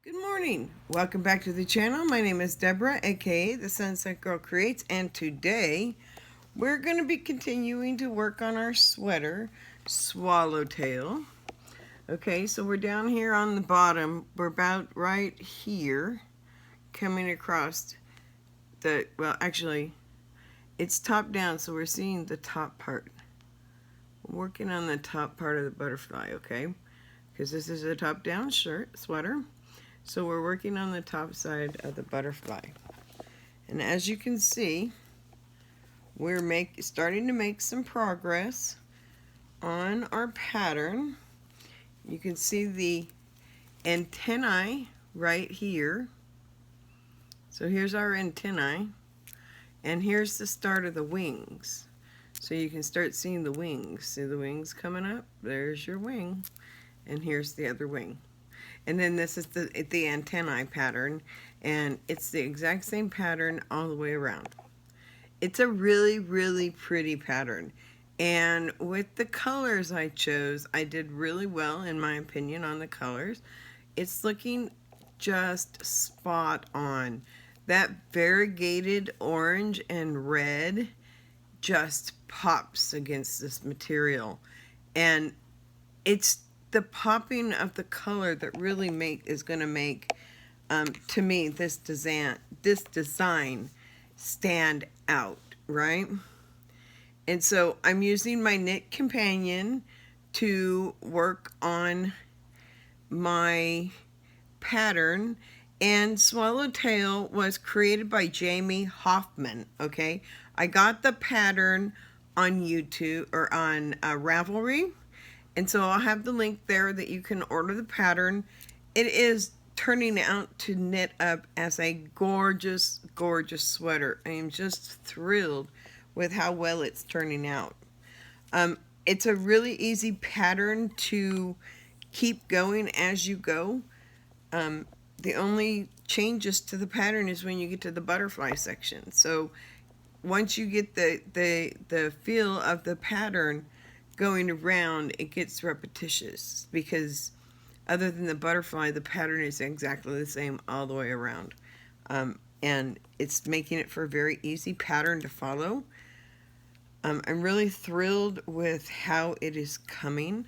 Good morning. Welcome back to the channel. My name is Deborah, aka the Sunsetgirlcreates, and today we're going to be continuing to work on our sweater, Swallowtail. Okay, so we're down here on the bottom. We're about right here, coming across the, well, actually, it's top down, so we're seeing the top part. We're working on the top part of the butterfly, okay? Because this is a top-down sweater. So we're working on the top side of the butterfly. And as you can see, we're starting to make some progress on our pattern. You can see the antennae right here. So here's our antennae. And here's the start of the wings. So you can start seeing the wings. See the wings coming up? There's your wing. And here's the other wing. And then this is the antennae pattern, and it's the exact same pattern all the way around. It's a really, really pretty pattern. And with the colors I chose, I did really well, in my opinion, on the colors. It's looking just spot on. That variegated orange and red just pops against this material. And it's the popping of the color that really is going to make, to me, this design stand out, right? And so I'm using my knit companion to work on my pattern. And Swallowtail was created by Jamie Hoffman, okay? I got the pattern on YouTube, or on Ravelry. And so I'll have the link there that you can order the pattern. It is turning out to knit up as a gorgeous, gorgeous sweater. I am just thrilled with how well it's turning out. It's a really easy pattern to keep going as you go. The only changes to the pattern is when you get to the butterfly section. So once you get the feel of the pattern going around, it gets repetitious, because other than the butterfly, the pattern is exactly the same all the way around. And it's making it for a very easy pattern to follow. I'm really thrilled with how it is coming.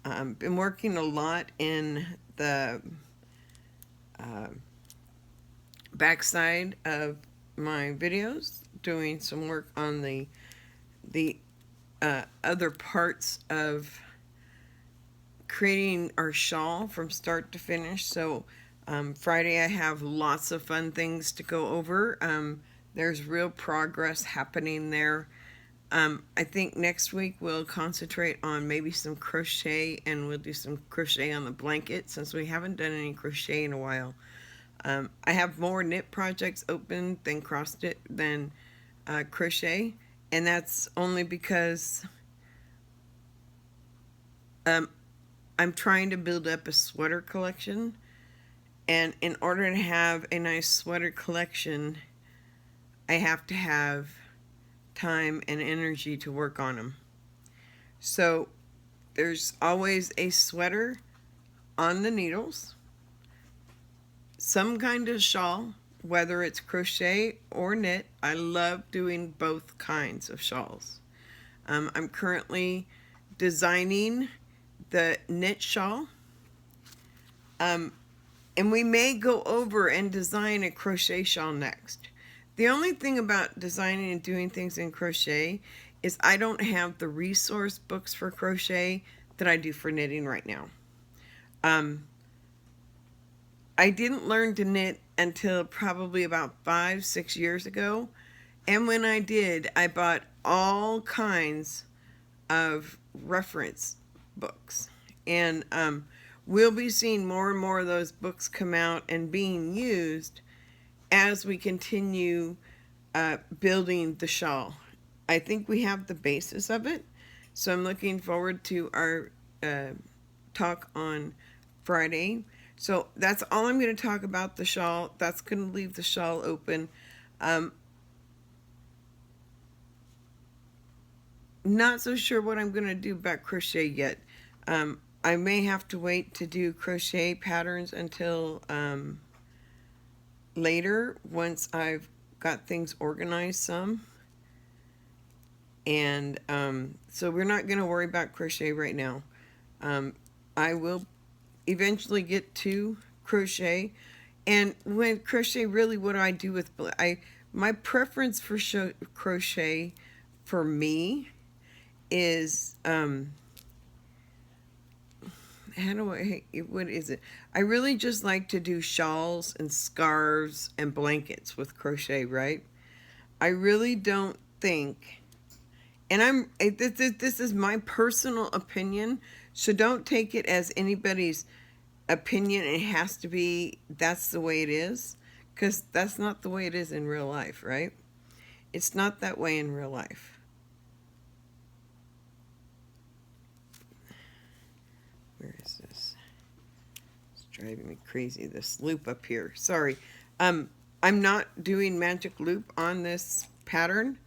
Been working a lot in the backside of my videos, doing some work on the other parts of creating our shawl from start to finish. So Friday I have lots of fun things to go over. There's real progress happening there. I think next week we'll concentrate on maybe some crochet, and we'll do some crochet on the blanket, since we haven't done any crochet in a while. I have more knit projects open than crochet. And that's only because I'm trying to build up a sweater collection. And in order to have a nice sweater collection, I have to have time and energy to work on them. So there's always a sweater on the needles, some kind of shawl, whether it's crochet or knit. I love doing both kinds of shawls. I'm currently designing the knit shawl. And we may go over and design a crochet shawl next. The only thing about designing and doing things in crochet is I don't have the resource books for crochet that I do for knitting right now. I didn't learn to knit until probably about 5-6 years ago. And when I did, I bought all kinds of reference books. And we'll be seeing more and more of those books come out and being used as we continue building the shawl. I think we have the basis of it. So I'm looking forward to our talk on Friday. So that's all I'm going to talk about, the shawl. That's going to leave the shawl open. Not so sure what I'm going to do about crochet yet. I may have to wait to do crochet patterns until later, once I've got things organized some. And so we're not going to worry about crochet right now. I will eventually get to crochet. And when crochet, really, what do I do with my preference for crochet for me is what is it? I really just like to do shawls and scarves and blankets with crochet, right? I really don't think, and this is my personal opinion, so don't take it as anybody's opinion. It has to be, that's the way it is, because that's not the way it is in real life, right? It's not that way in real life. Where is this? It's driving me crazy, this loop up here. Sorry. I'm not doing magic loop on this pattern,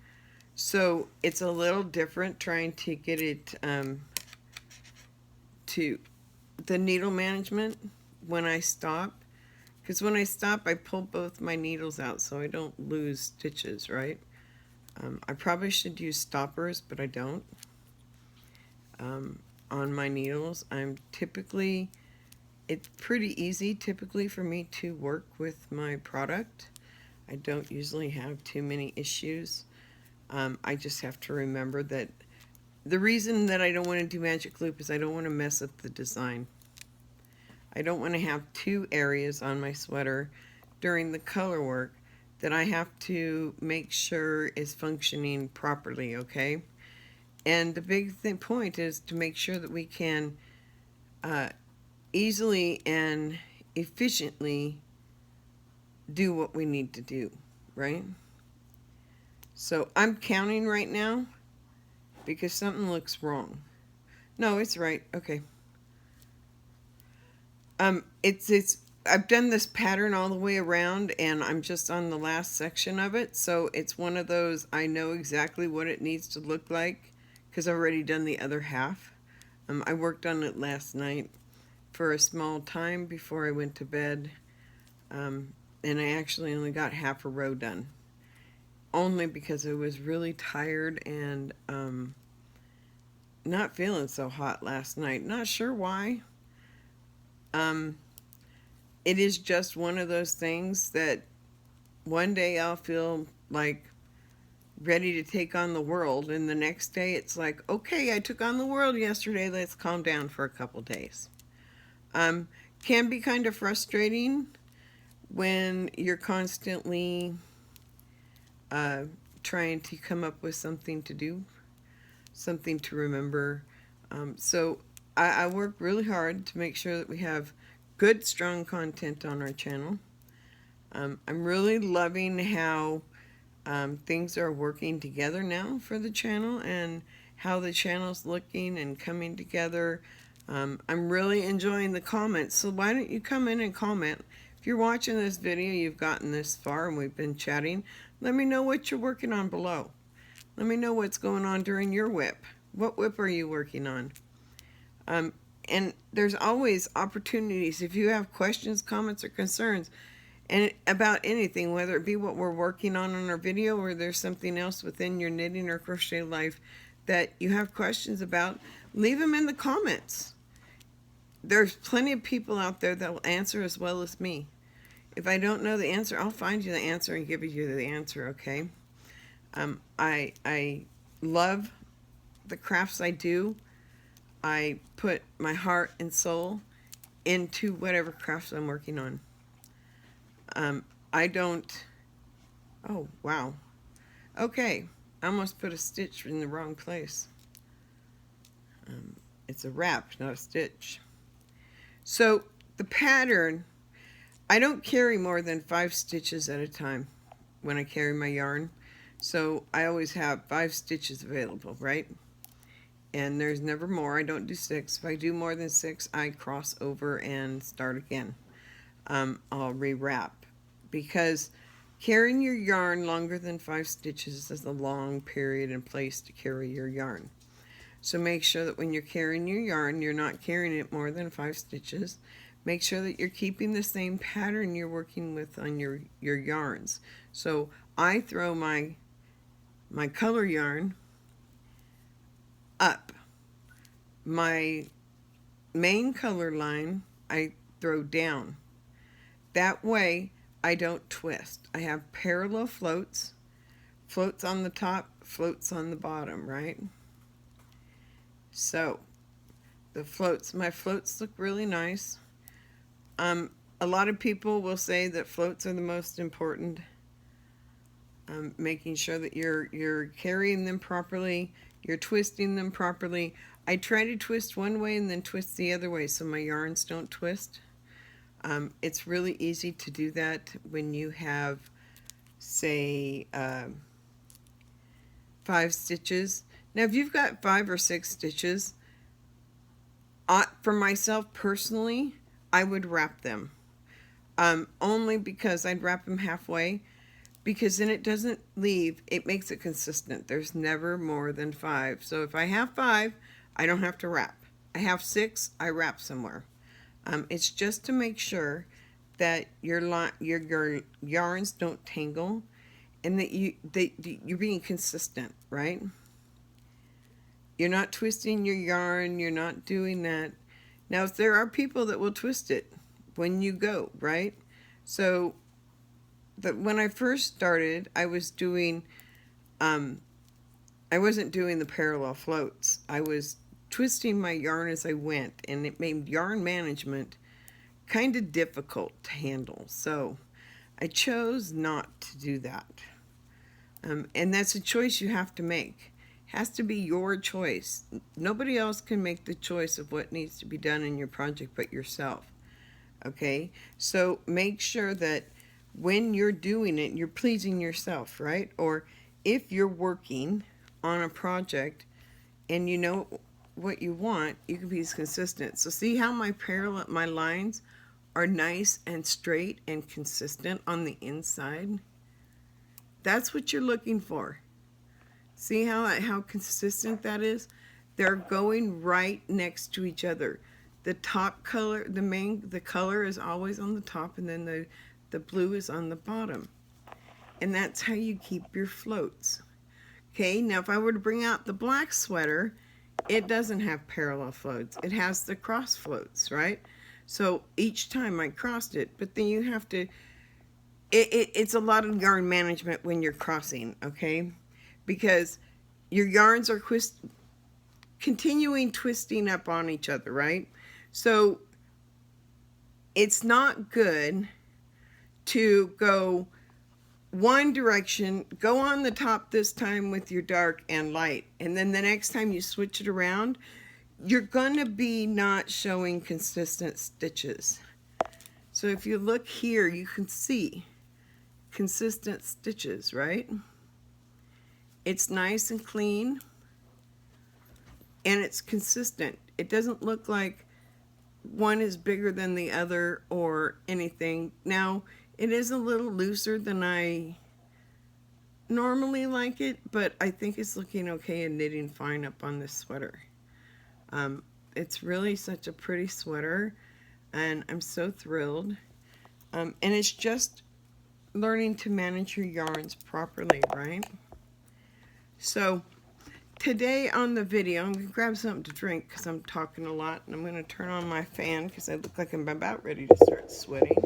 so it's a little different trying to get it to the needle management when I stop. Because when I stop, I pull both my needles out so I don't lose stitches, right? I probably should use stoppers, but I don't. On my needles, it's pretty easy typically for me to work with my product. I don't usually have too many issues. I just have to remember that the reason that I don't want to do magic loop is I don't want to mess up the design. I don't want to have two areas on my sweater during the color work that I have to make sure is functioning properly, okay? And the big point is to make sure that we can easily and efficiently do what we need to do, right? So I'm counting right now because something looks wrong. No, it's right. Okay. I've done this pattern all the way around and I'm just on the last section of it. So it's one of those, I know exactly what it needs to look like because I've already done the other half. I worked on it last night for a small time before I went to bed. And I actually only got half a row done. Only because I was really tired and not feeling so hot last night. Not sure why. It is just one of those things that one day I'll feel like ready to take on the world, and the next day it's like, okay, I took on the world yesterday, let's calm down for a couple days. Can be kind of frustrating when you're constantly trying to come up with something to do, something to remember. So I work really hard to make sure that we have good, strong content on our channel. I'm really loving how things are working together now for the channel and how the channel's looking and coming together. I'm really enjoying the comments, so why don't you come in and comment? If you're watching this video, you've gotten this far and we've been chatting, let me know what you're working on below. Let me know what's going on during your whip. What whip are you working on? And there's always opportunities if you have questions, comments, or concerns and about anything, whether it be what we're working on our video or there's something else within your knitting or crochet life that you have questions about, leave them in the comments. There's plenty of people out there that will answer as well as me. If I don't know the answer, I'll find you the answer and give you the answer, okay? I love the crafts I do. I put my heart and soul into whatever crafts I'm working on. I don't, oh, wow. Okay, I almost put a stitch in the wrong place. It's a wrap, not a stitch. So the pattern, I don't carry more than 5 stitches at a time when I carry my yarn. So I always have 5 stitches available, right? And there's never more. I don't do 6. If I do more than 6, I cross over and start again. I'll rewrap, because carrying your yarn longer than 5 stitches is a long period and place to carry your yarn. So make sure that when you're carrying your yarn, you're not carrying it more than 5 stitches. Make sure that you're keeping the same pattern you're working with on your yarns. So I throw my color yarn up. My main color line I throw down. That way I don't twist. I have parallel floats. Floats on the top, floats on the bottom, right? So the floats, my floats look really nice. A lot of people will say that floats are the most important. Making sure that you're carrying them properly, you're twisting them properly. I try to twist one way and then twist the other way so my yarns don't twist. It's really easy to do that when you have, say, 5 stitches. Now if you've got 5 or 6 stitches, for myself personally, I would wrap them. Only because I'd wrap them halfway, because then it doesn't leave, it makes it consistent. There's never more than 5. So if I have 5, I don't have to wrap. I have 6, I wrap somewhere. It's just to make sure that your yarns don't tangle and that you're being consistent, right? You're not twisting your yarn, you're not doing that. Now, if there are people that will twist it when you go, right? So when I first started, I was doing, I wasn't doing the parallel floats. I was twisting my yarn as I went, and it made yarn management kind of difficult to handle. So I chose not to do that. And that's a choice you have to make. It has to be your choice. Nobody else can make the choice of what needs to be done in your project but yourself. Okay? So make sure that when you're doing it, you're pleasing yourself, right? Or if you're working on a project and you know what you want, you can be consistent. So see how my lines are nice and straight and consistent on the inside? That's what you're looking for. See how consistent that is? They're going right next to each other. The top color, the color is always on the top, and then the blue is on the bottom. And that's how you keep your floats. Okay, now if I were to bring out the black sweater, it doesn't have parallel floats. It has the cross floats, right? So each time I crossed it, but then you have to, it's a lot of yarn management when you're crossing, okay? Because your yarns are continuing twisting up on each other, right? So it's not good to go one direction, go on the top this time with your dark and light, and then the next time you switch it around, you're gonna be not showing consistent stitches. So if you look here, you can see consistent stitches, right? It's nice and clean, and it's consistent. It doesn't look like one is bigger than the other or anything. Now, it is a little looser than I normally like it, but I think it's looking okay and knitting fine up on this sweater. It's really such a pretty sweater, and I'm so thrilled. And it's just learning to manage your yarns properly, right? So today on the video, I'm going to grab something to drink because I'm talking a lot, and I'm going to turn on my fan because I look like I'm about ready to start sweating.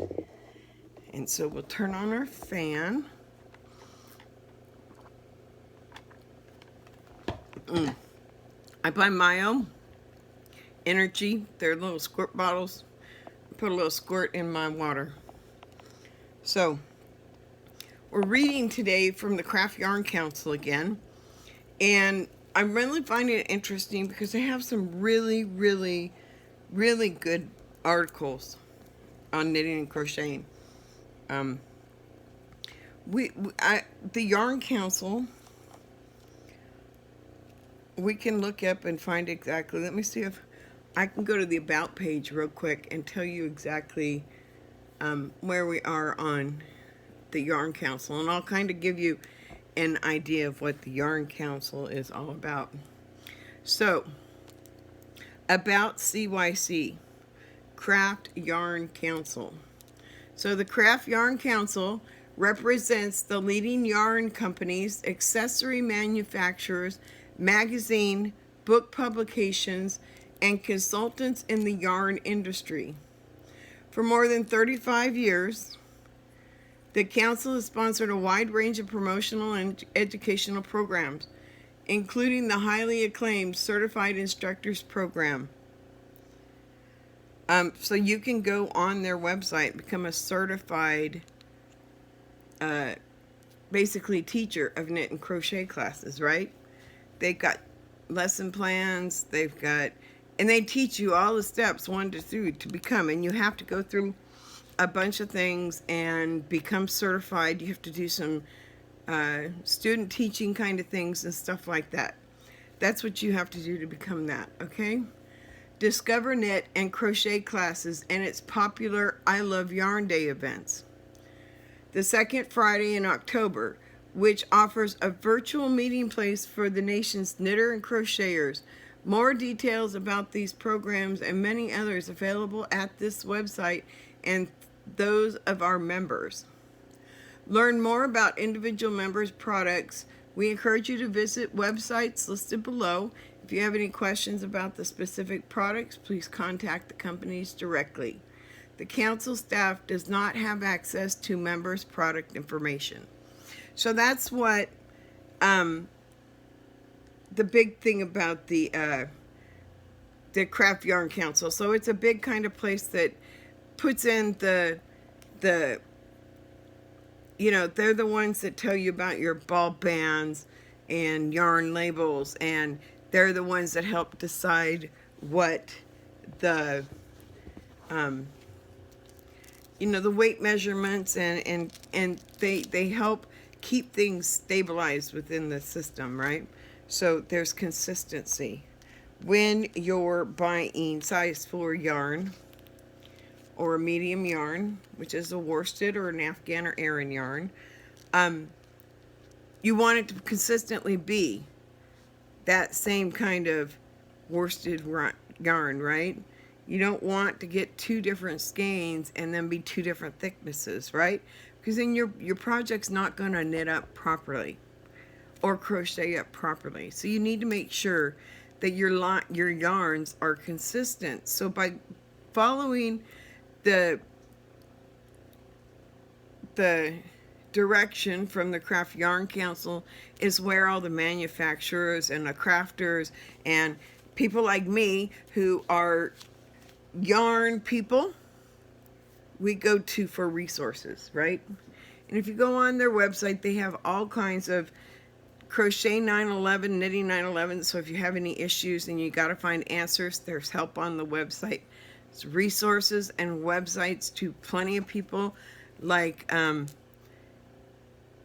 And so we'll turn on our fan. I buy Mayo Energy. They're little squirt bottles. Put a little squirt in my water. So we're reading today from the Craft Yarn Council again. And I'm really finding it interesting because they have some really, really, really good articles on knitting and crocheting. The Yarn Council, we can look up and find exactly, let me see if I can go to the About page real quick and tell you exactly where we are on the Yarn Council, and I'll kind of give you an idea of what the Yarn Council is all about. So, about CYC, Craft Yarn Council. So the Craft Yarn Council represents the leading yarn companies, accessory manufacturers, magazine, book publications, and consultants in the yarn industry. For more than 35 years, the council has sponsored a wide range of promotional and educational programs, including the highly acclaimed Certified Instructors Program. So you can go on their website and become a certified, basically teacher of knit and crochet classes, right? They've got lesson plans, and they teach you all the steps 1 to 3 to become, and you have to go through a bunch of things and become certified. You have to do some student teaching kind of things and stuff like that. That's what you have to do to become that, okay? Discover knit and crochet classes and its popular I Love Yarn Day events. The second Friday in October, which offers a virtual meeting place for the nation's knitter and crocheters. More details about these programs and many others available at this website and those of our members. Learn more about individual members' products. We encourage you to visit websites listed below. If you have any questions about the specific products, please contact the companies directly. The council staff does not have access to members' product information. So that's what the big thing about the Craft Yarn Council. So it's a big kind of place that puts in the you know, they're the ones that tell you about your ball bands and yarn labels, and they're the ones that help decide what the you know, the weight measurements, and they help keep things stabilized within the system, right? So there's consistency. When you're buying size 4 yarn or a medium yarn, which is a worsted or an Afghan or Aran yarn, you want it to consistently be that same kind of worsted yarn, right? You don't want to get 2 different skeins and then be 2 different thicknesses, right? Because then your project's not going to knit up properly or crochet up properly. So you need to make sure that your yarns are consistent. So by following the direction from the Craft Yarn Council is where all the manufacturers and the crafters and people like me who are yarn people, we go to for resources, right? And if you go on their website, they have all kinds of crochet 911, knitting 911. So if you have any issues and you got to find answers, there's help on the website. It's resources and websites to plenty of people, like the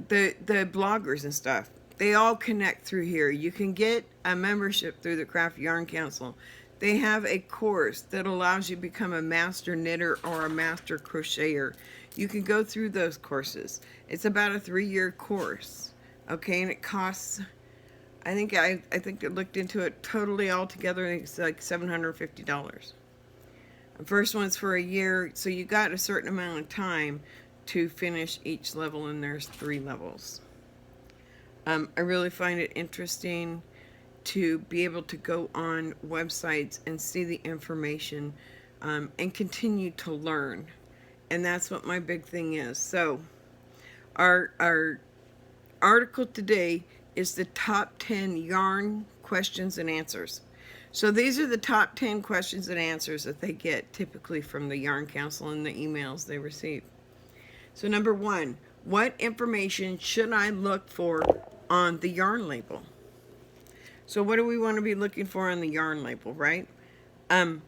bloggers and stuff. They all connect through here. You can get a membership through the Craft Yarn Council. They have a course that allows you to become a master knitter or a master crocheter. You can go through those courses. It's about a 3-year course, okay, and it costs, I think I looked into it totally all together, and it's like $750. The first one's for a year, so you got a certain amount of time to finish each level, and there's 3 levels. I really find it interesting to be able to go on websites and see the information and continue to learn. And that's what my big thing is. So our article today is the top 10 yarn questions and answers. So these are the top 10 questions and answers that they get typically from the Yarn Council and the emails they receive. So number 1, what information should I look for on the yarn label? So what do we want to be looking for on the yarn label, right? The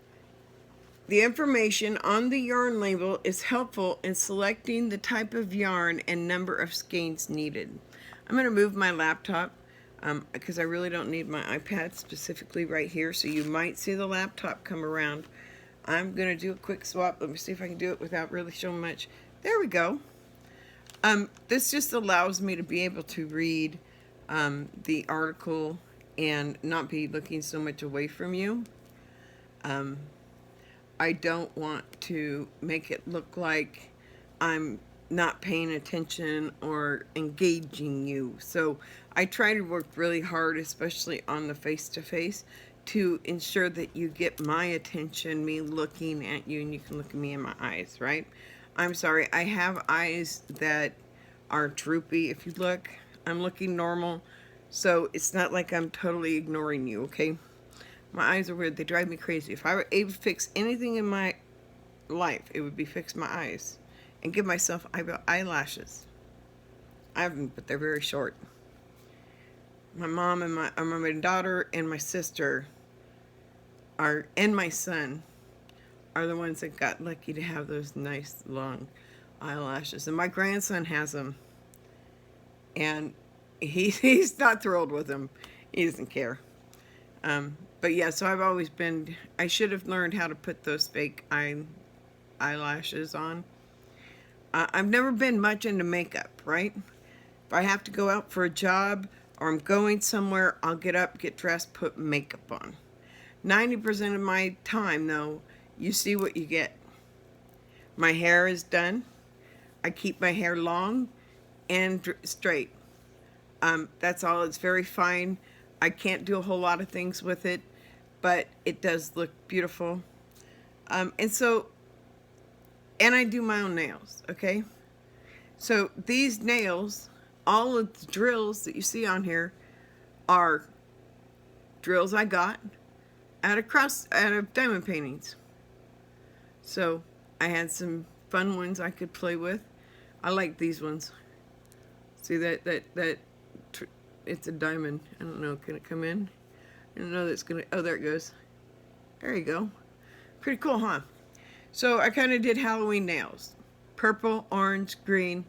information on the yarn label is helpful in selecting the type of yarn and number of skeins needed. I'm going to move my laptop because I really don't need my iPad specifically right here, so you might see the laptop come around. I'm going to do a quick swap. Let me see if I can do it without really showing much. There we go. This just allows me to be able to read the article and not be looking so much away from you. I don't want to make it look like I'm not paying attention or engaging you. So I try to work really hard, especially on the face-to-face, to ensure that you get my attention, me looking at you, and you can look at me in my eyes, right? I'm sorry, I have eyes that are droopy. If you look, I'm looking normal. So it's not like I'm totally ignoring you, okay? My eyes are weird. They drive me crazy. If I were able to fix anything in my life, it would be fix my eyes and give myself eyelashes. I have them, but they're very short. My mom and my daughter and my sister and my son are the ones that got lucky to have those nice long eyelashes. And my grandson has them. And he's not thrilled with them. He doesn't care. But yeah, so I've always been, I should have learned how to put those fake eyelashes on. I've never been much into makeup, right? If I have to go out for a job or I'm going somewhere, I'll get up, get dressed, put makeup on. 90% of my time, though, you see what you get. My hair is done. I keep my hair long and straight. That's all. It's very fine. I can't do a whole lot of things with it, but it does look beautiful. And I do my own nails, okay? So these nails, all of the drills that you see on here are drills I got out of diamond paintings. So I had some fun ones I could play with. I like these ones. See that it's a diamond. I don't know, can it come in? I don't know that's gonna, oh, there it goes. There you go. Pretty cool, huh? So I kind of did Halloween nails. Purple, orange, green.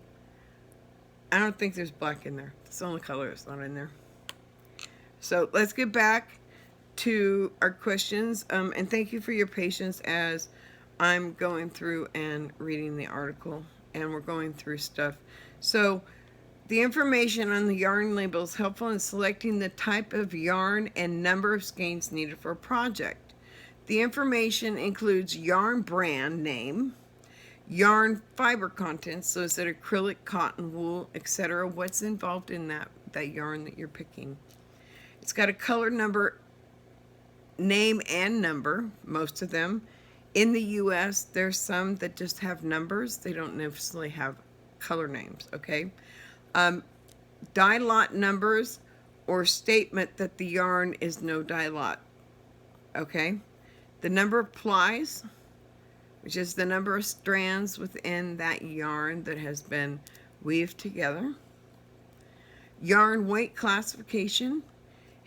I don't think there's black in there. It's the only color that's not in there. So let's get back to our questions. And thank you for your patience as I'm going through and reading the article. And we're going through stuff. So the information on the yarn label is helpful in selecting the type of yarn and number of skeins needed for a project. The information includes yarn brand name, yarn fiber content, so is it acrylic, cotton, wool, etc. What's involved in that yarn that you're picking. It's got a color number, name and number, most of them. In the US, there's some that just have numbers. They don't necessarily have color names, okay? Dye lot numbers or statement that the yarn is no dye lot, okay? The number of plies, which is the number of strands within that yarn that has been weaved together. Yarn weight classification,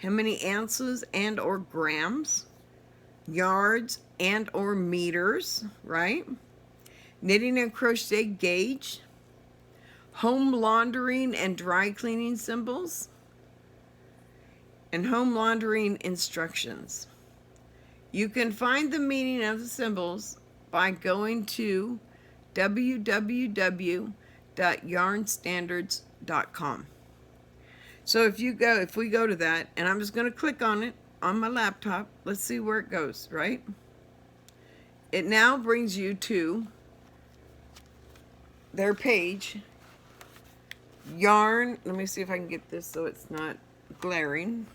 how many ounces and or grams, yards and or meters, right? Knitting and crochet gauge, home laundering and dry cleaning symbols, and home laundering instructions. You can find the meaning of the symbols by going to www.yarnstandards.com. So if we go to that, and I'm just going to click on it on my laptop, let's see where it goes, right? It now brings you to their page, yarn. Let me see if I can get this so it's not glaring.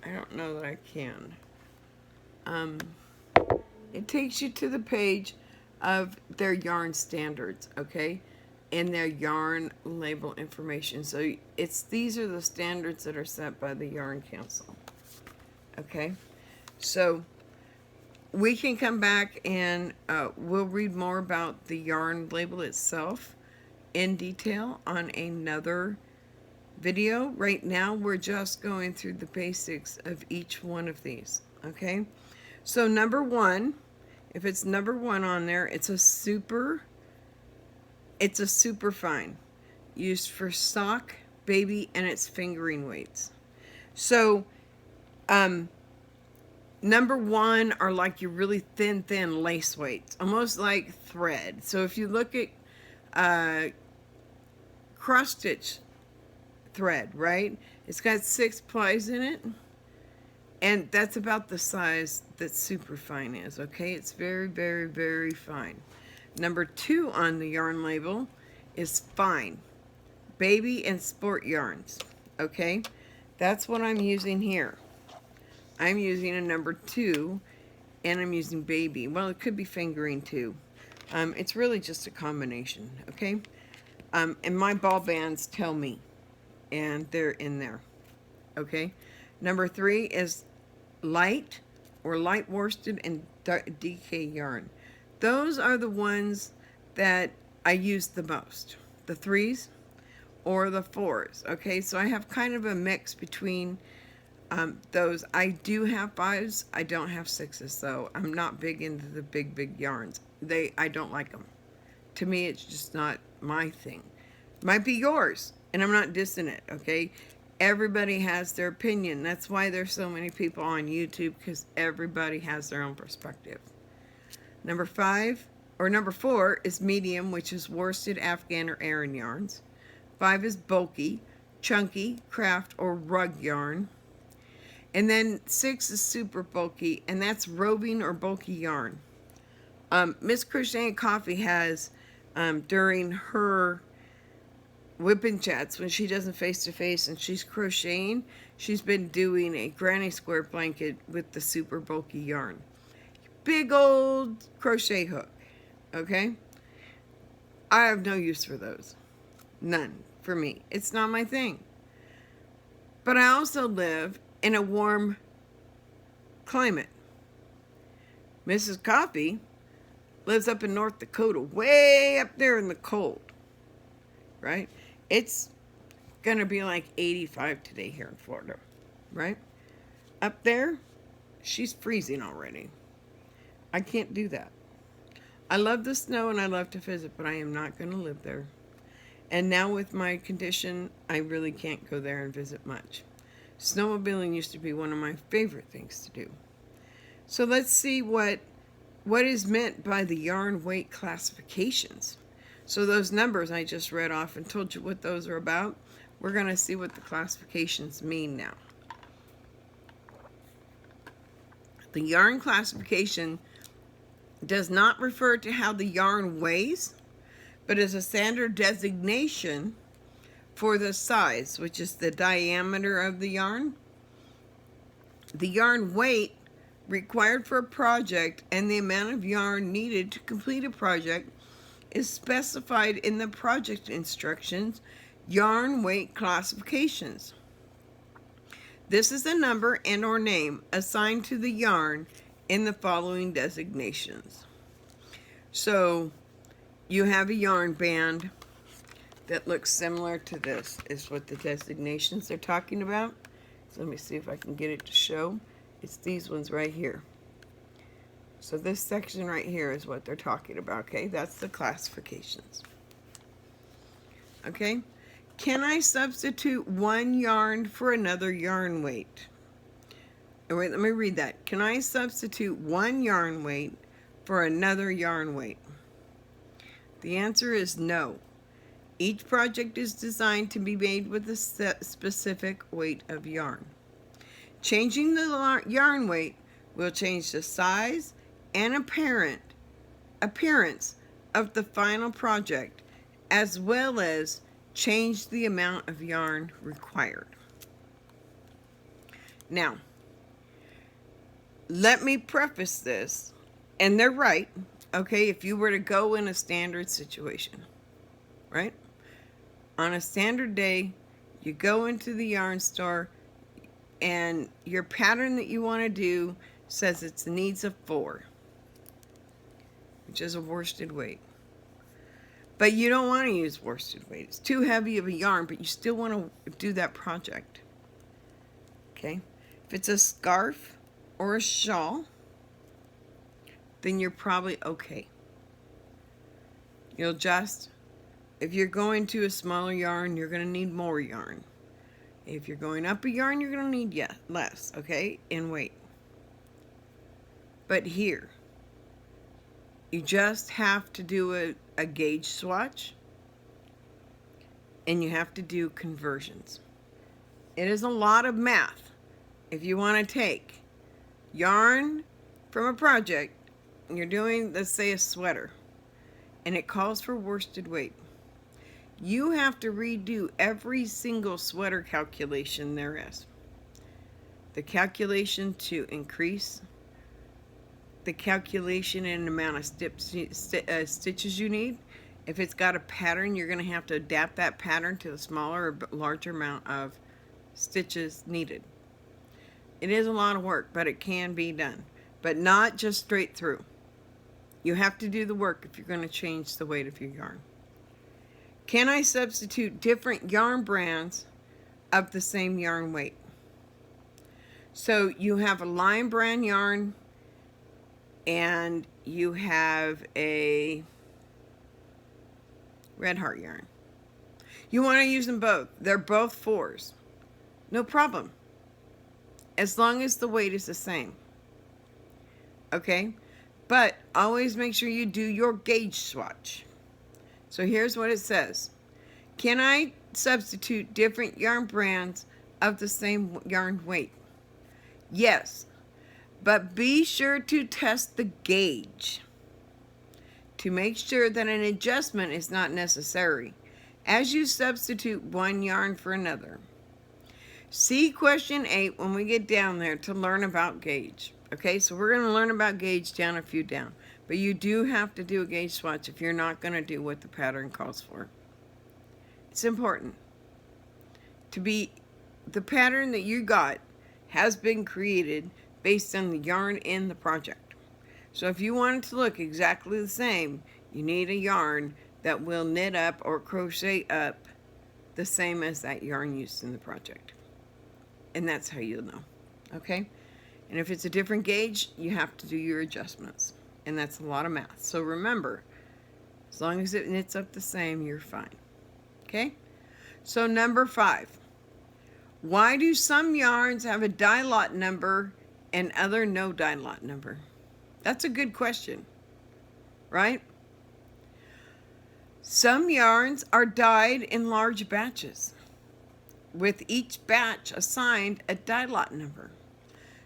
I don't know that I can. It takes you to the page of their yarn standards, okay? And their yarn label information. So these are the standards that are set by the Yarn Council. Okay? So we can come back and we'll read more about the yarn label itself in detail on another video. Right now we're just going through the basics of each one of these, okay? So number one, if it's number one on there, it's a super fine, used for sock, baby, and its fingering weights. So number one are like your really thin lace weights, almost like thread. So if you look at cross stitch thread, right? It's got 6 plies in it, and that's about the size that super fine is, okay? It's very, very, very fine. Number 2 on the yarn label is fine, baby and sport yarns, okay? That's what I'm using here. I'm using a number 2, and I'm using baby. Well, it could be fingering too. It's really just a combination, okay? And my ball bands tell me, and they're in there, okay? Number 3 is light or light worsted and DK yarn. Those are the ones that I use the most, the 3s or the 4s, okay? So I have kind of a mix between those. I do have 5s, I don't have 6s though. I'm not big into the big yarns. I don't like them. To me, it's just not my thing. Might be yours, and I'm not dissing it, okay? Everybody has their opinion. That's why there's so many people on YouTube, because everybody has their own perspective. Number 4 is medium, which is worsted, Afghan, or Aran yarns. 5 is bulky, chunky, craft, or rug yarn. And then 6 is super bulky, and that's roving or bulky yarn. Miss Crochet and Coffee has, during her whipping chats, when she doesn't face-to-face and she's crocheting, she's been doing a granny square blanket with the super bulky yarn. Big old crochet hook, okay? I have no use for those. None for me. It's not my thing. But I also live in a warm climate. Mrs. Coffee lives up in North Dakota, way up there in the cold, right? It's gonna be like 85 today here in Florida, right? Up there, she's freezing already. I can't do that. I love the snow and I love to visit, but I am not gonna live there. And now with my condition, I really can't go there and visit much. Snowmobiling used to be one of my favorite things to do. So let's see what is meant by the yarn weight classifications. So those numbers I just read off and told you what those are about, we're going to see what the classifications mean now. The yarn classification does not refer to how the yarn weighs, but is a standard designation for the size, which is the diameter of the yarn. The yarn weight required for a project and the amount of yarn needed to complete a project is specified in the project instructions, yarn weight classifications. This is a number and or name assigned to the yarn in the following designations. So you have a yarn band that looks similar to this, is what the designations they're talking about. So let me see if I can get it to show. It's these ones right here. So this section right here is what they're talking about, okay? That's the classifications. Okay? Can I substitute one yarn for another yarn weight? Oh, wait, let me read that. Can I substitute one yarn weight for another yarn weight? The answer is no. Each project is designed to be made with a specific weight of yarn. Changing the yarn weight will change the size and appearance of the final project, as well as change the amount of yarn required. Now, let me preface this, and they're right, okay, if you were to go in a standard situation, right? On a standard day, you go into the yarn store, and your pattern that you want to do says it needs a 4, which is a worsted weight. But you don't want to use worsted weight. It's too heavy of a yarn, but you still want to do that project. Okay? If it's a scarf or a shawl, then you're probably okay. You'll just, if you're going to a smaller yarn, you're going to need more yarn. If you're going up a yarn, you're going to need less, okay, in weight. But here, you just have to do a gauge swatch, and you have to do conversions. It is a lot of math if you want to take yarn from a project and you're doing, let's say, a sweater, and it calls for worsted weight. You have to redo every single sweater calculation there is. The calculation to increase, the calculation in the amount of stitches you need. If it's got a pattern, you're going to have to adapt that pattern to the smaller or larger amount of stitches needed. It is a lot of work, but it can be done. But not just straight through. You have to do the work if you're going to change the weight of your yarn. Can I substitute different yarn brands of the same yarn weight? So you have a Lion brand yarn and you have a Red Heart yarn. You want to use them both. They're both 4s. No problem. As long as the weight is the same. Okay? But always make sure you do your gauge swatch. So here's what it says. Can I substitute different yarn brands of the same yarn weight? Yes, but be sure to test the gauge to make sure that an adjustment is not necessary as you substitute one yarn for another. See question 8 when we get down there to learn about gauge. Okay, so we're going to learn about gauge down a few down. But you do have to do a gauge swatch if you're not going to do what the pattern calls for. It's important to be, the pattern that you got has been created based on the yarn in the project. So if you want it to look exactly the same, you need a yarn that will knit up or crochet up the same as that yarn used in the project. And that's how you'll know. Okay? And if it's a different gauge, you have to do your adjustments. And that's a lot of math. So remember, as long as it knits up the same, you're fine. Okay? So number 5. Why do some yarns have a dye lot number and other no dye lot number? That's a good question, right? Some yarns are dyed in large batches, with each batch assigned a dye lot number.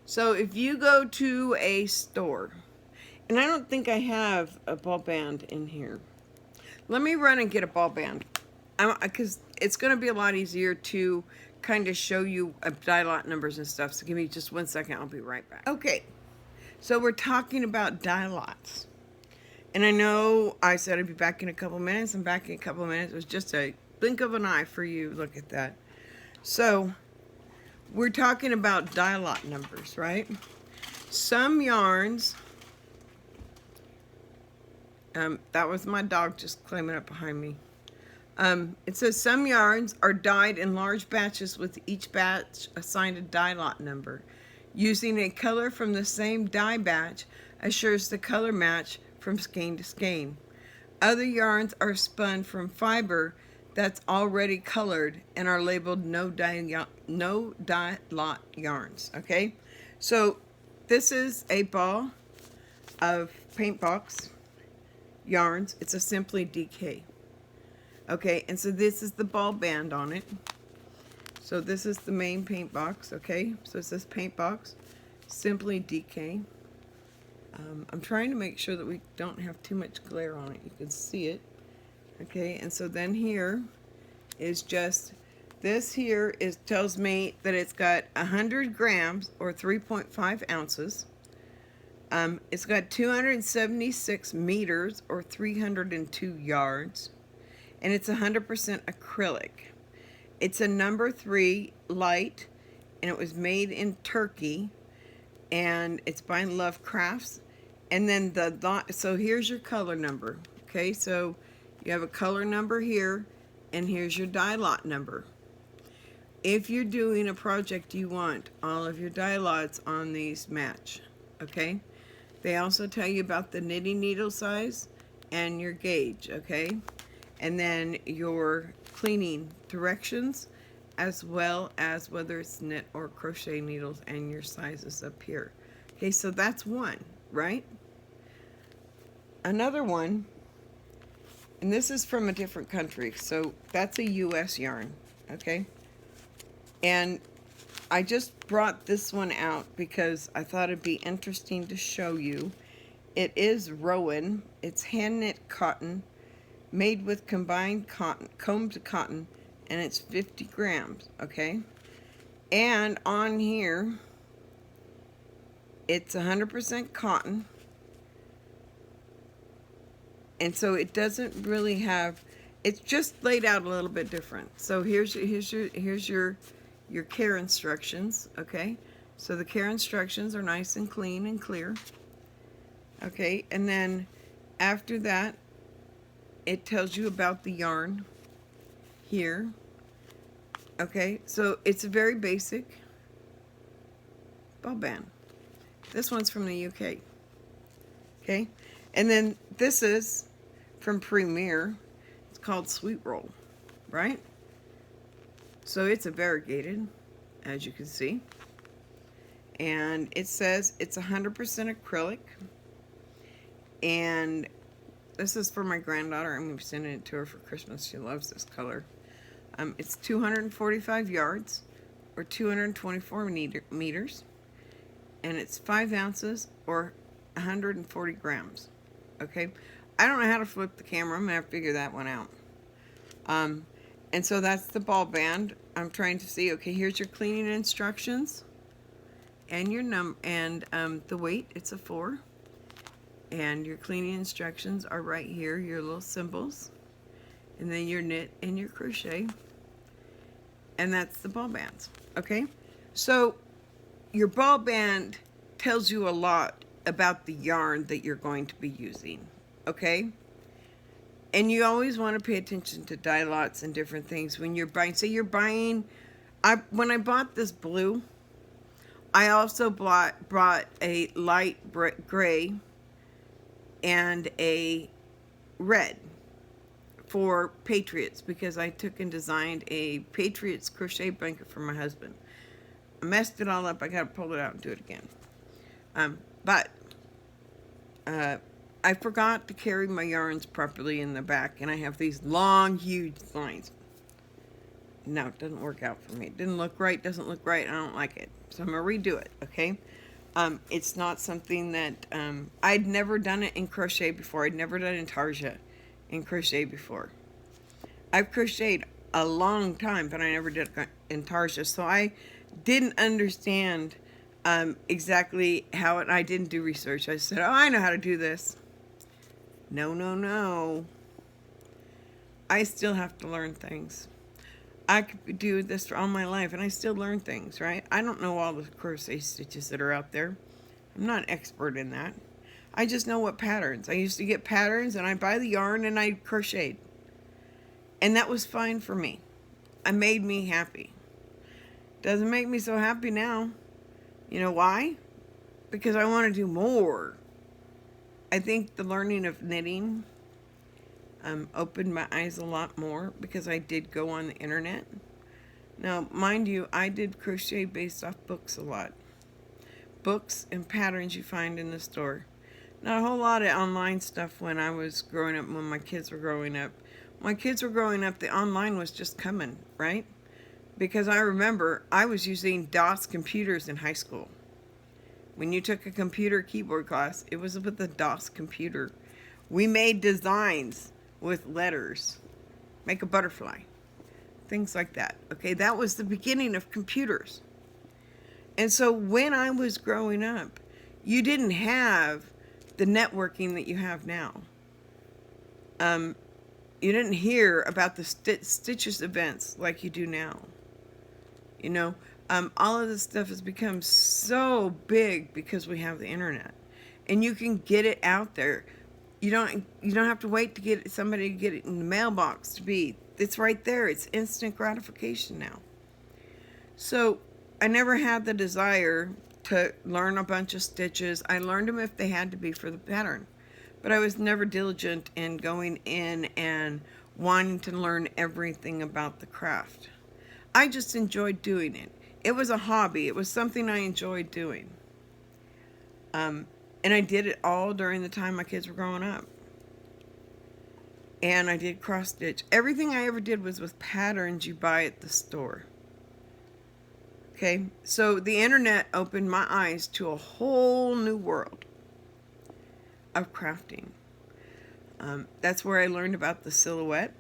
So if you go to a store, and I don't think I have a ball band in here. Let me run and get a ball band, because it's going to be a lot easier to kind of show you dye lot numbers and stuff. So give me just 1 second. I'll be right back. Okay, so we're talking about dye lots. And I know I said I'd be back in a couple minutes. I'm back in a couple minutes. It was just a blink of an eye for you. Look at that. So we're talking about dye lot numbers, right? Some yarns, that was my dog just climbing up behind me. It says some yarns are dyed in large batches with each batch assigned a dye lot number. Using a color from the same dye batch assures the color match from skein to skein. Other yarns are spun from fiber that's already colored and are labeled no dye lot yarns. Okay, so this is a ball of paint box yarns. It's a Simply DK. Okay, and so this is the ball band on it. So this is the main paint box. Okay, so it says paint box Simply DK. I'm trying to make sure that we don't have too much glare on it. You can see it. Okay, and so then here is just, this here tells me that it's got 100 grams or 3.5 ounces. It's got 276 meters or 302 yards. And it's 100% acrylic. It's a number 3 light, and it was made in Turkey, and it's by Love Crafts. And then so here's your color number. Okay, so you have a color number here, and here's your dye lot number. If you're doing a project, you want all of your dye lots on these match. Okay, they also tell you about the knitting needle size and your gauge. Okay, and then your cleaning directions, as well as whether it's knit or crochet needles and your sizes up here. Okay, so that's one, right? Another one, and this is from a different country, so that's a US yarn. Okay, And I just brought this one out because I thought it'd be interesting to show you. It is Roving. It's hand knit cotton made with combined cotton, combed cotton, and it's 50 grams, okay? And on here, it's 100% cotton. And so it doesn't really have, it's just laid out a little bit different. So here's your care instructions, okay? So the care instructions are nice and clean and clear. Okay, and then after that, it tells you about the yarn here. Okay, so it's a very basic ball band. This one's from the UK. Okay, and then this is from Premier. It's called Sweet Roll, right? So it's a variegated, as you can see. And it says it's 100% acrylic. And this is for my granddaughter. I'm going to be sending it to her for Christmas. She loves this color. It's 245 yards, or 224 meters. And it's 5 ounces, or 140 grams. Okay? I don't know how to flip the camera. I'm going to have to figure that one out. And so that's the ball band. I'm trying to see, okay, here's your cleaning instructions. And your the weight, it's a 4. And your cleaning instructions are right here, your little symbols. And then your knit and your crochet. And that's the ball bands, okay? So your ball band tells you a lot about the yarn that you're going to be using, okay? And you always want to pay attention to dye lots and different things when you're buying. So you're buying, when I bought this blue, I also brought a light gray and a red for Patriots, because I took and designed a Patriots crochet blanket for my husband. I messed it all up. I gotta pull it out and do it again. I forgot to carry my yarns properly in the back, and I have these long, huge lines. No, it doesn't work out for me. It didn't look right, doesn't look right, I don't like it. So I'm gonna redo it, okay? It's not something that, I'd never done it in crochet before. I'd never done intarsia in crochet before. I've crocheted a long time, but I never did intarsia, so I didn't understand exactly how it, I didn't do research. I said, oh, I know how to do this. No, no, no. I still have to learn things. I could do this for all my life, and I still learn things, right? I don't know all the crochet stitches that are out there. I'm not an expert in that. I just know what patterns. I used to get patterns, and I'd buy the yarn, and I'd crochet. And that was fine for me. It made me happy. Doesn't make me so happy now. You know why? Because I want to do more. I think the learning of knitting opened my eyes a lot more, because I did go on the internet. Now, mind you, I did crochet based off books a lot. Books and patterns you find in the store. Not a whole lot of online stuff when I was growing up, when my kids were growing up. When my kids were growing up, the online was just coming, right? Because I remember I was using DOS computers in high school. When you took a computer keyboard class, it was with a DOS computer. We made designs with letters. Make a butterfly. Things like that. Okay, that was the beginning of computers. And so when I was growing up, you didn't have the networking that you have now. You didn't hear about the Stitches events like you do now. You know, all of this stuff has become so big because we have the internet, and you can get it out there. You don't have to wait to get somebody to get it in the mailbox it's right there. It's instant gratification now. So I never had the desire to learn a bunch of stitches. I learned them if they had to be for the pattern, but I was never diligent in going in and wanting to learn everything about the craft. I just enjoyed doing it. It was a hobby. It was something I enjoyed doing. And I did it all during the time my kids were growing up. And I did cross stitch. Everything I ever did was with patterns you buy at the store. Okay, so the internet opened my eyes to a whole new world of crafting. That's where I learned about the silhouette.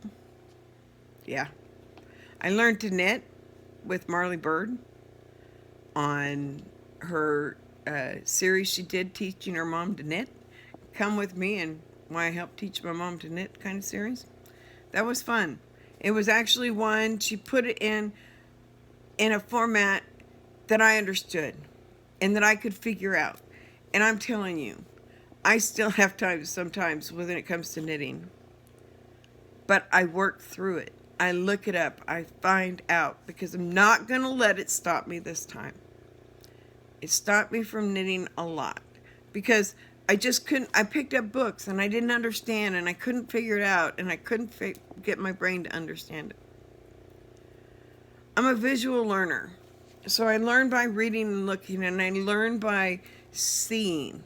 Yeah. I learned to knit with Marley Bird on her series she did teaching her mom to knit. Come with me and why I helped teach my mom to knit kind of series. That was fun. It was actually one, she put it in a format that I understood and that I could figure out. And I'm telling you, I still have time sometimes when it comes to knitting. But I work through it. I look it up. I find out because I'm not going to let it stop me this time. It stopped me from knitting a lot because I just couldn't. I picked up books and I didn't understand and I couldn't figure it out and I couldn't get my brain to understand it. I'm a visual learner. So I learn by reading and looking, and I learn by seeing.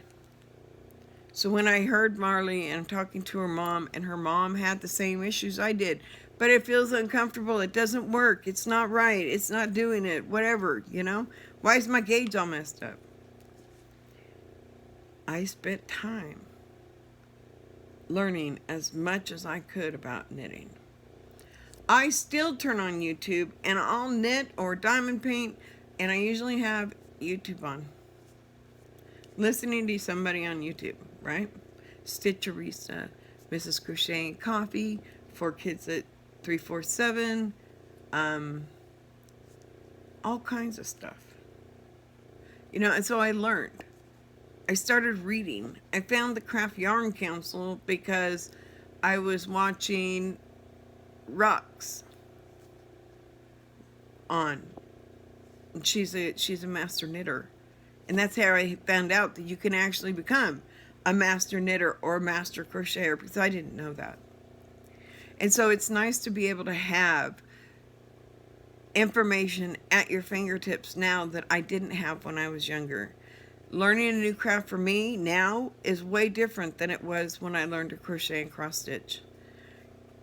So when I heard Marley and talking to her mom, and her mom had the same issues I did, but it feels uncomfortable, it doesn't work, it's not right, it's not doing it, whatever, you know? Why is my gauge all messed up? I spent time learning as much as I could about knitting. I still turn on YouTube and I'll knit or diamond paint, and I usually have YouTube on. Listening to somebody on YouTube, right? Stitcherista, Mrs. Crochet and Coffee, for kids at 347, all kinds of stuff. You know, and so I learned. I started reading. I found the Craft Yarn Council because I was watching Rocks on. And she's a master knitter. And that's how I found out that you can actually become a master knitter or a master crocheter, because I didn't know that. And so it's nice to be able to have information at your fingertips now that I didn't have when I was younger. Learning a new craft for me now is way different than it was when I learned to crochet and cross stitch.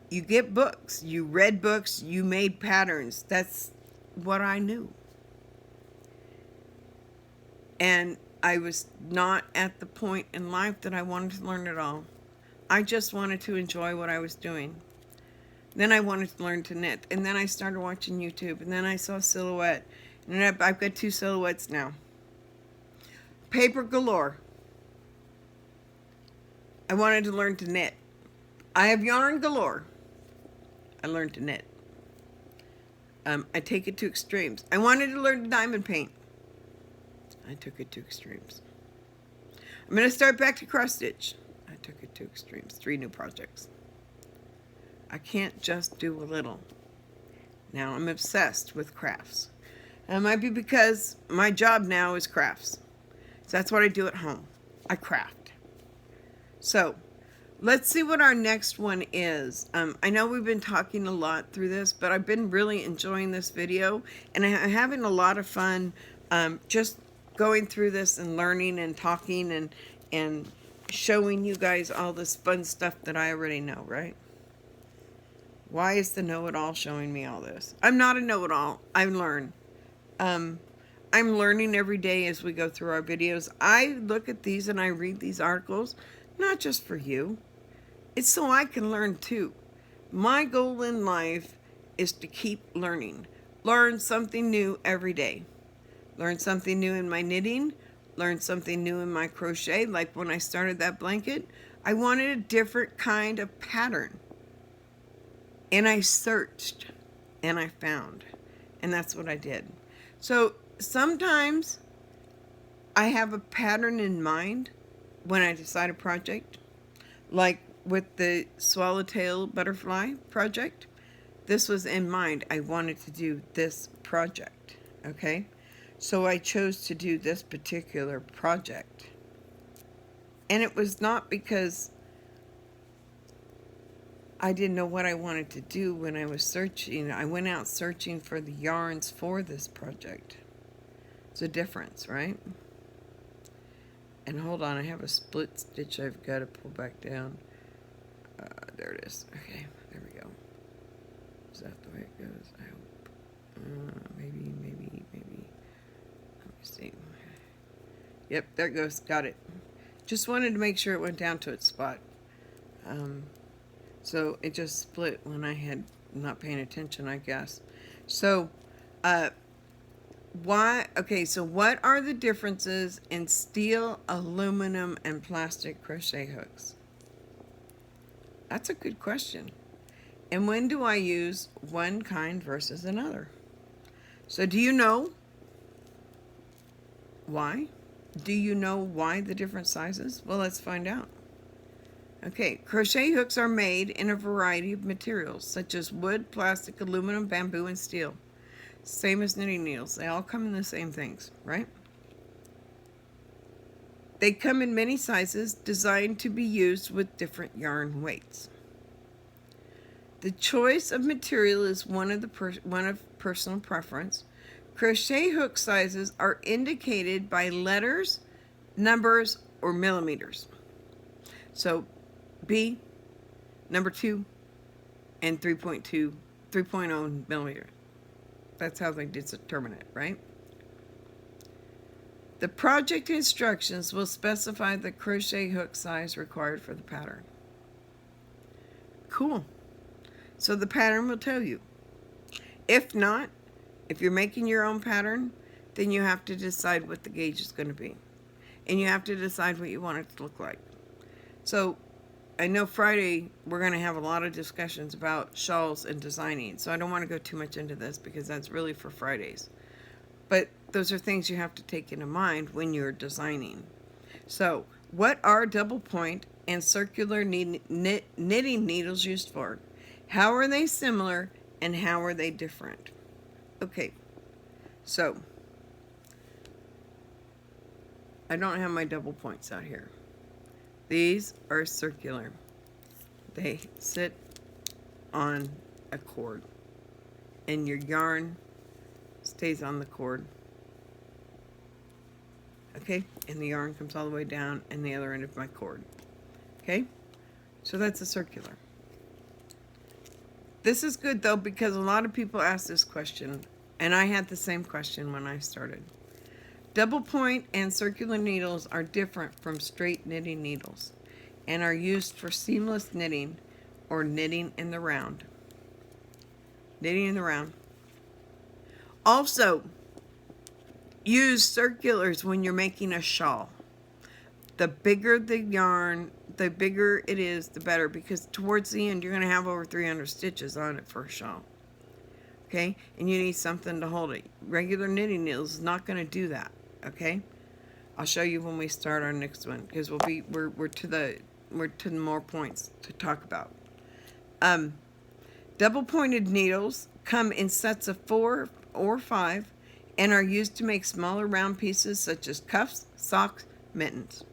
You get books, you read books, you made patterns. That's what I knew. And I was not at the point in life that I wanted to learn it all. I just wanted to enjoy what I was doing. Then I wanted to learn to knit. And then I started watching YouTube. And then I saw silhouette. And I've got 2 silhouettes now. Paper galore. I wanted to learn to knit. I have yarn galore. I learned to knit. I take it to extremes. I wanted to learn to diamond paint. I took it to extremes. I'm going to start back to cross stitch. I took it to extremes. 3 new projects. I can't just do a little. Now I'm obsessed with crafts. And it might be because my job now is crafts. So that's what I do at home. I craft. So let's see what our next one is. I know we've been talking a lot through this, but I've been really enjoying this video. And I'm having a lot of fun just going through this and learning and talking and showing you guys all this fun stuff that I already know, right? Why is the know-it-all showing me all this? I'm not a know-it-all. I learn. I'm learning every day as we go through our videos. I look at these and I read these articles, not just for you. It's so I can learn too. My goal in life is to keep learning. Learn something new every day. Learn something new in my knitting. Learn something new in my crochet. Like when I started that blanket, I wanted a different kind of pattern. And I searched and I found. And that's what I did. So sometimes I have a pattern in mind when I decide a project. Like with the swallowtail butterfly project. This was in mind. I wanted to do this project. Okay? So I chose to do this particular project. And it was not because I didn't know what I wanted to do when I was searching. I went out searching for the yarns for this project. It's a difference, right? And hold on, I have a split stitch I've got to pull back down. There it is. Okay, there we go. Is that the way it goes? I hope. Maybe. See. Yep, there it goes. Got it. Just wanted to make sure it went down to its spot. So it just split when I had not paying attention, I guess. So, so what are the differences in steel, aluminum, and plastic crochet hooks? That's a good question. And when do I use one kind versus another? So do you know why? Do you know why the different sizes? Well, let's find out. Okay, crochet hooks are made in a variety of materials, such as wood, plastic, aluminum, bamboo, and steel. Same as knitting needles. They all come in the same things, right? They come in many sizes, designed to be used with different yarn weights. The choice of material is one of personal preference. Crochet hook sizes are indicated by letters, numbers, or millimeters. So B, number 2, and 3.0 millimeters. That's how they determine it, right? The project instructions will specify the crochet hook size required for the pattern. Cool. So the pattern will tell you. If not, if you're making your own pattern, then you have to decide what the gauge is going to be. And you have to decide what you want it to look like. So I know Friday we're going to have a lot of discussions about shawls and designing. So I don't want to go too much into this because that's really for Fridays. But those are things you have to take into mind when you're designing. So what are double point and circular knitting needles used for? How are they similar and how are they different? Okay, so I don't have my double points out here. These are circular. They sit on a cord and your yarn stays on the cord. Okay, and the yarn comes all the way down and the other end of my cord. Okay, so that's a circular. This is good though because a lot of people ask this question, and I had the same question when I started. Double point and circular needles are different from straight knitting needles and are used for seamless knitting or knitting in the round. Knitting in the round. Also, use circulars when you're making a shawl. The bigger the yarn, the bigger it is, the better, because towards the end you're going to have over 300 stitches on it for a shawl. Okay, and you need something to hold it. Regular knitting needles is not going to do that. Okay, I'll show you when we start our next one because we're to the more points to talk about. Double pointed needles come in sets of 4 or 5 and are used to make smaller round pieces such as cuffs, socks, mittens.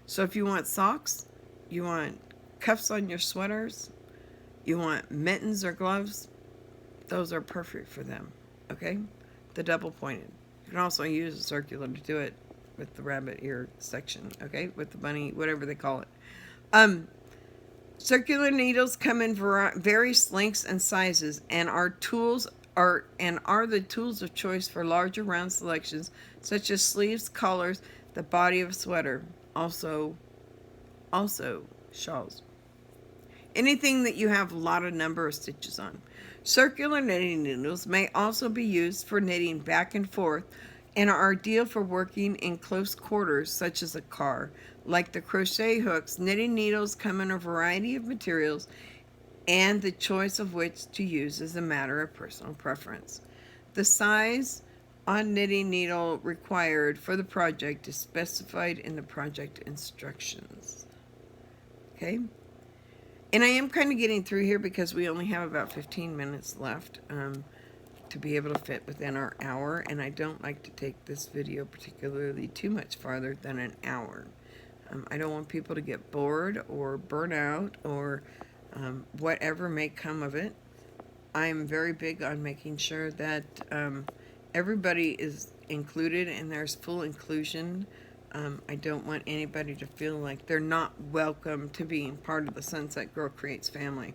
So if you want socks, you want cuffs on your sweaters, you want mittens or gloves, those are perfect for them, okay? The double pointed. You can also use a circular to do it with the rabbit ear section, okay? With the bunny, whatever they call it. Circular needles come in various lengths and sizes and are the tools of choice for larger round selections such as sleeves, collars, the body of a sweater, also shawls. Anything that you have a lot of number of stitches on. Circular knitting needles may also be used for knitting back and forth and are ideal for working in close quarters such as a car. Like the crochet hooks, knitting needles come in a variety of materials and the choice of which to use is a matter of personal preference. The size on knitting needle required for the project is specified in the project instructions. Okay? And I am kind of getting through here because we only have about 15 minutes left to be able to fit within our hour, and I don't like to take this video particularly too much farther than an hour. I don't want people to get bored or burn out or whatever may come of it. I'm very big on making sure that everybody is included and there's full inclusion. I don't want anybody to feel like they're not welcome to being part of the Sunset Girl Creates family.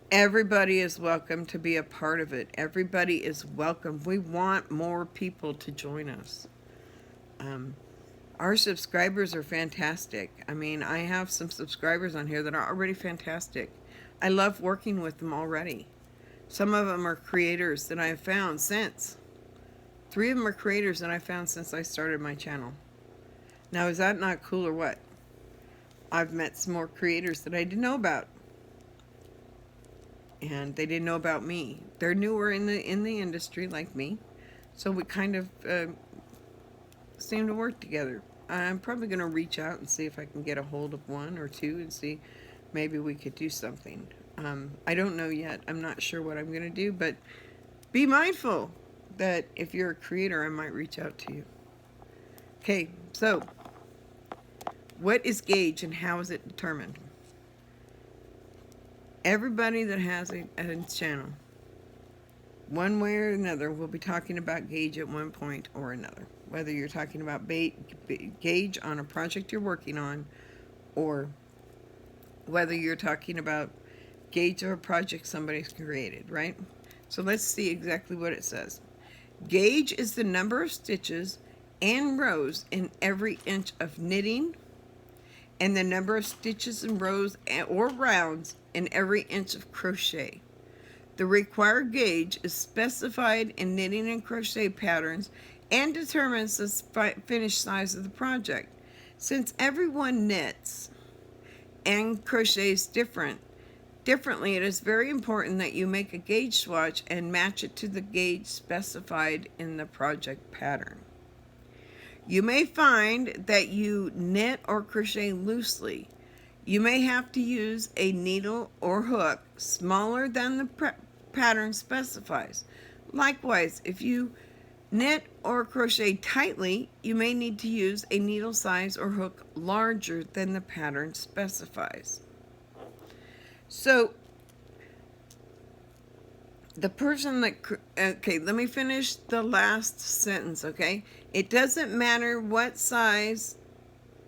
Everybody is welcome to be a part of it. Everybody is welcome. We want more people to join us. Our subscribers are fantastic. I mean, I have some subscribers on here that are already fantastic. I love working with them already. Some of them are creators that I have found since. 3 of them are creators that I found since I started my channel. Now, is that not cool or what? I've met some more creators that I didn't know about. And they didn't know about me. They're newer in the industry like me. So we kind of seem to work together. I'm probably going to reach out and see if I can get a hold of 1 or 2 and see maybe we could do something. I don't know yet. I'm not sure what I'm going to do, but be mindful that if you're a creator, I might reach out to you. Okay, so what is gauge and how is it determined? Everybody that has a channel, one way or another, will be talking about gauge at one point or another. Whether you're talking about gauge on a project you're working on, or whether you're talking about gauge of a project somebody's created, right? So let's see exactly what it says. Gauge is the number of stitches and rows in every inch of knitting, and the number of stitches and rows or rounds in every inch of crochet. The required gauge is specified in knitting and crochet patterns and determines the finished size of the project. Since everyone knits and crochets differently, it is very important that you make a gauge swatch and match it to the gauge specified in the project pattern. You may find that you knit or crochet loosely. You may have to use a needle or hook smaller than the pattern specifies. Likewise, if you knit or crochet tightly, you may need to use a needle size or hook larger than the pattern specifies. So, the person that, okay, let me finish the last sentence, okay? It doesn't matter what size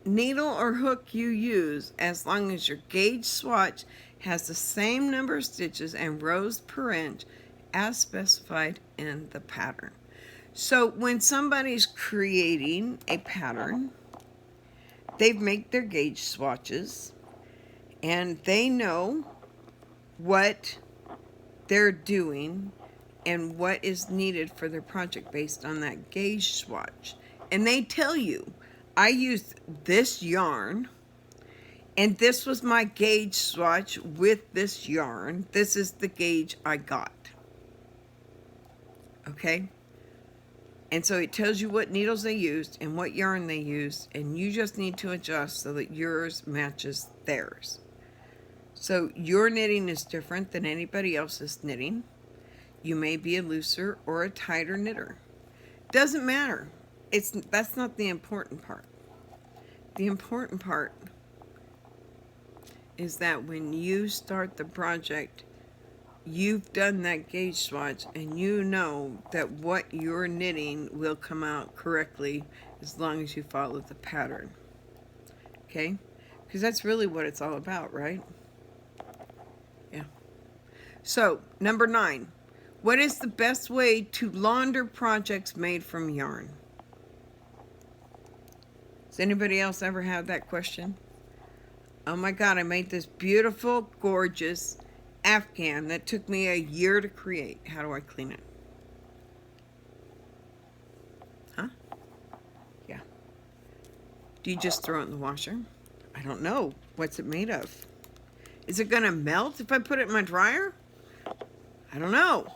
needle or hook you use, as long as your gauge swatch has the same number of stitches and rows per inch as specified in the pattern. So when somebody's creating a pattern, they make their gauge swatches and they know what they're doing and what is needed for their project based on that gauge swatch. And they tell you, I used this yarn, and this was my gauge swatch with this yarn. This is the gauge I got. Okay? And so it tells you what needles they used and what yarn they used, and you just need to adjust so that yours matches theirs. So your knitting is different than anybody else's knitting. You may be a looser or a tighter knitter. Doesn't matter. That's not the important part. The important part is that when you start the project, you've done that gauge swatch and you know that what you're knitting will come out correctly as long as you follow the pattern. Okay? Because that's really what it's all about, right? Yeah. So, number 9. What is the best way to launder projects made from yarn? Has anybody else ever had that question? Oh my God, I made this beautiful, gorgeous Afghan that took me a year to create. How do I clean it? Huh? Yeah. Do you just throw it in the washer? I don't know. What's it made of? Is it going to melt if I put it in my dryer? I don't know.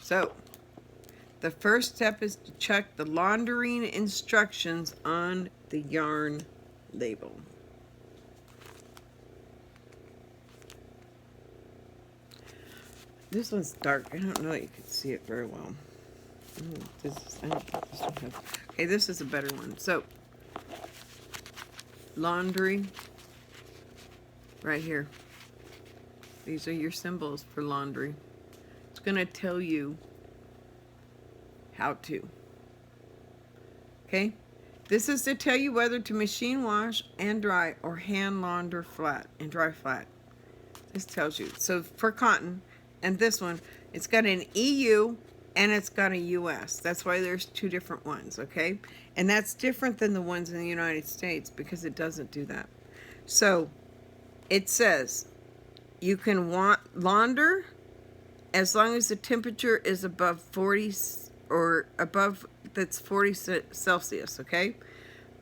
So, the first step is to check the laundering instructions on the yarn label. This one's dark. I don't know that you can see it very well. I don't think this one has. Okay, this is a better one. So, laundry, right here. These are your symbols for laundry. It's going to tell you how to. Okay? This is to tell you whether to machine wash and dry or hand launder flat and dry flat. Does This tells you. So for cotton, and this one, it's got an EU and it's got a US. That's why there's two different ones, okay? And that's different than the ones in the United States because it doesn't do that. So it says you can launder as long as the temperature is above 40 or above, that's 40 Celsius, okay?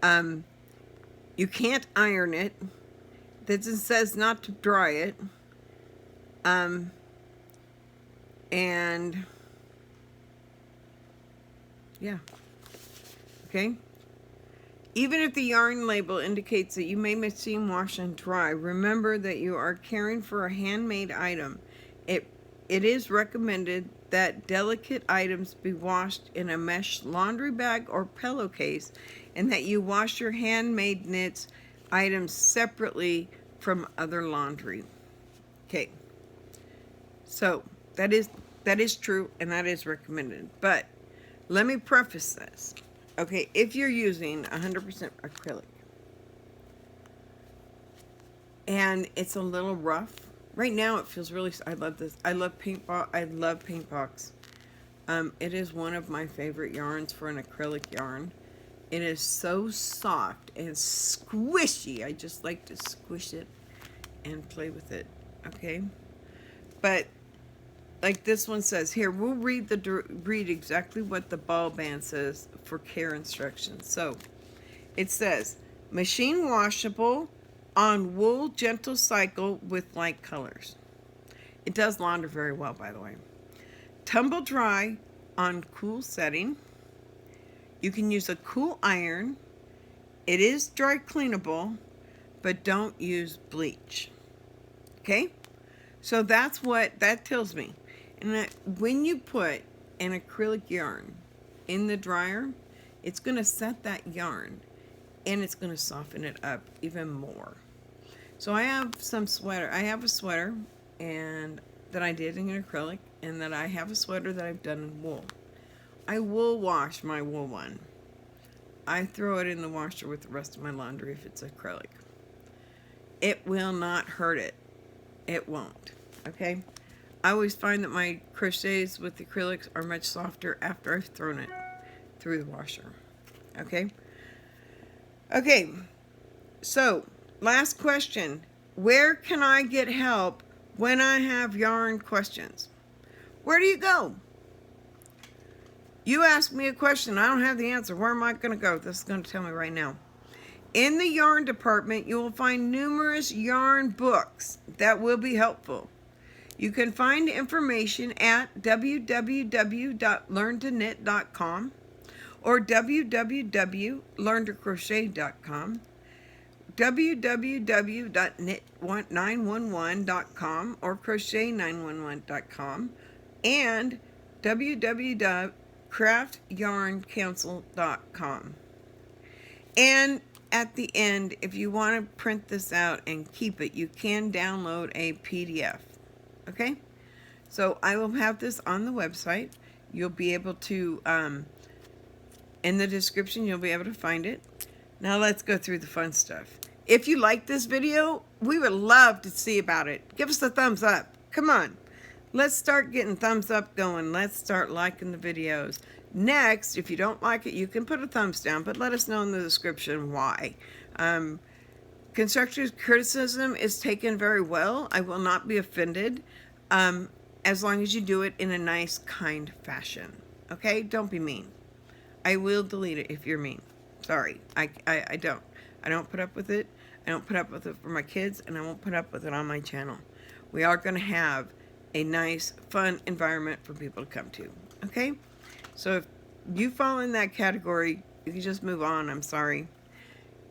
You can't iron it. This says not to dry it. And yeah, okay. Even if the yarn label indicates that you may machine wash and dry, remember that you are caring for a handmade item. It is recommended that delicate items be washed in a mesh laundry bag or pillowcase, and that you wash your handmade knits items separately from other laundry. Okay, so that is true and that is recommended. But let me preface this. Okay, if you're using 100% acrylic and it's a little rough, right now it feels really, I love this. I love paint box. It is one of my favorite yarns for an acrylic yarn. It is so soft and squishy. I just like to squish it and play with it, okay? But like this one says here, we'll read exactly what the ball band says for care instructions. So it says, machine washable on wool gentle cycle with light colors. It does launder very well, by the way. Tumble dry on cool setting. You can use a cool iron. It is dry cleanable, but don't use bleach. Okay? So that's what that tells me. And that when you put an acrylic yarn in the dryer, it's going to set that yarn and it's going to soften it up even more. So I have some sweater. I have a sweater and that I did in acrylic, and that I have a sweater that I've done in wool. I will wash my wool one. I throw it in the washer with the rest of my laundry if it's acrylic. It will not hurt it. It won't. Okay? I always find that my crochets with acrylics are much softer after I've thrown it through the washer. Okay? Okay. So, last question. Where can I get help when I have yarn questions? Where do you go? You ask me a question, I don't have the answer. Where am I going to go? This is going to tell me right now. In the yarn department, you will find numerous yarn books that will be helpful. You can find information at www.learntonit.com or www.learndercrochet.com, www.knit911.com or crochet911.com, and www.craftyarncouncil.com. And at the end, if you want to print this out and keep it, you can download a PDF. Okay? So I will have this on the website. You'll be able to, in the description, you'll be able to find it. Now let's go through the fun stuff. If you like this video, we would love to see about it. Give us a thumbs up. Come on. Let's start getting thumbs up going. Let's start liking the videos. Next, if you don't like it, you can put a thumbs down, but let us know in the description why. Constructive criticism is taken very well. I will not be offended, as long as you do it in a nice, kind fashion. Okay? Don't be mean. I will delete it if you're mean. Sorry. I don't. I don't put up with it. I don't put up with it for my kids, and I won't put up with it on my channel. We are going to have a nice, fun environment for people to come to. Okay? So if you fall in that category, you can just move on. I'm sorry.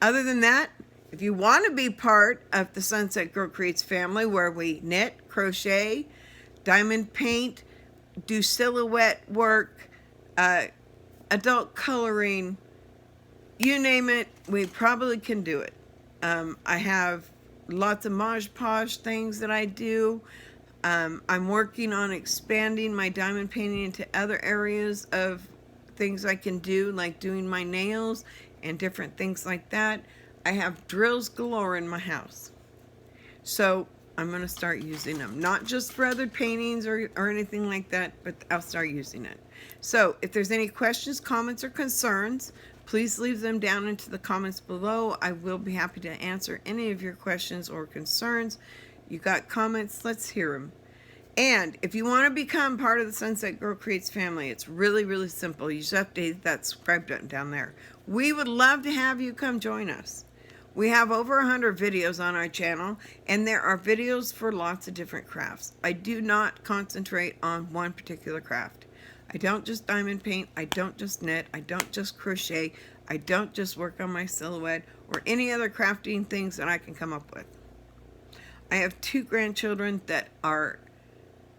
Other than that, if you want to be part of the Sunset Girl Creates family, where we knit, crochet, diamond paint, do silhouette work, adult coloring, you name it, we probably can do it. I have lots of Mod Podge things that I do. I'm working on expanding my diamond painting into other areas of things I can do, like doing my nails and different things like that. I have drills galore in my house. So I'm going to start using them. Not just for other paintings or anything like that, but I'll start using it. So if there's any questions, comments, or concerns, please leave them down into the comments below. I will be happy to answer any of your questions or concerns. You got comments? Let's hear them. And if you want to become part of the Sunset Girl Creates family, it's really, really simple. You just have to hit that subscribe button down there. We would love to have you come join us. We have over 100 videos on our channel, and there are videos for lots of different crafts. I do not concentrate on one particular craft. I don't just diamond paint, I don't just knit, I don't just crochet, I don't just work on my silhouette or any other crafting things that I can come up with. I have 2 grandchildren that are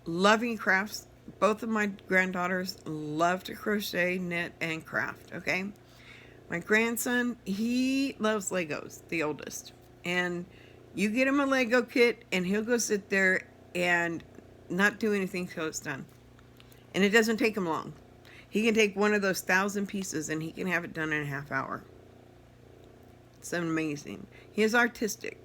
loving crafts. Both of my granddaughters love to crochet, knit, and craft, okay? My grandson, he loves Legos, the oldest. And you get him a Lego kit and he'll go sit there and not do anything till it's done. And it doesn't take him long. He can take one of those 1,000 pieces and he can have it done in a half hour. It's amazing. He is artistic.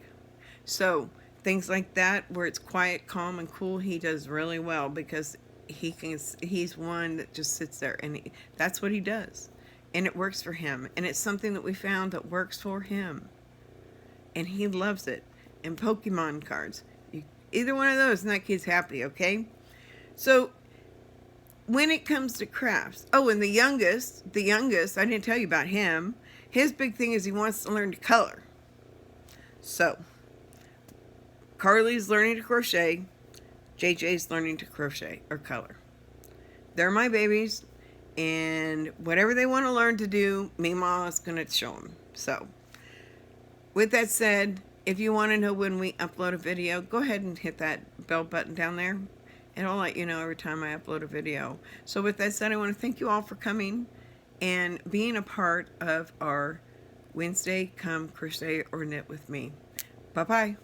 So things like that where it's quiet, calm, and cool, he does really well because he's one that just sits there and that's what he does. And it works for him. And it's something that we found that works for him. And he loves it. And Pokemon cards. Either one of those and that kid's happy, okay? So, when it comes to crafts. Oh, and the youngest, I didn't tell you about him. His big thing is he wants to learn to color. So, Carly's learning to crochet. JJ's learning to crochet or color. They're my babies. And whatever they want to learn to do, Meemaw is going to show them. So, with that said, if you want to know when we upload a video, go ahead and hit that bell button down there. It'll let you know every time I upload a video. So with that said, I want to thank you all for coming and being a part of our Wednesday Come Crochet or Knit with Me. Bye-bye.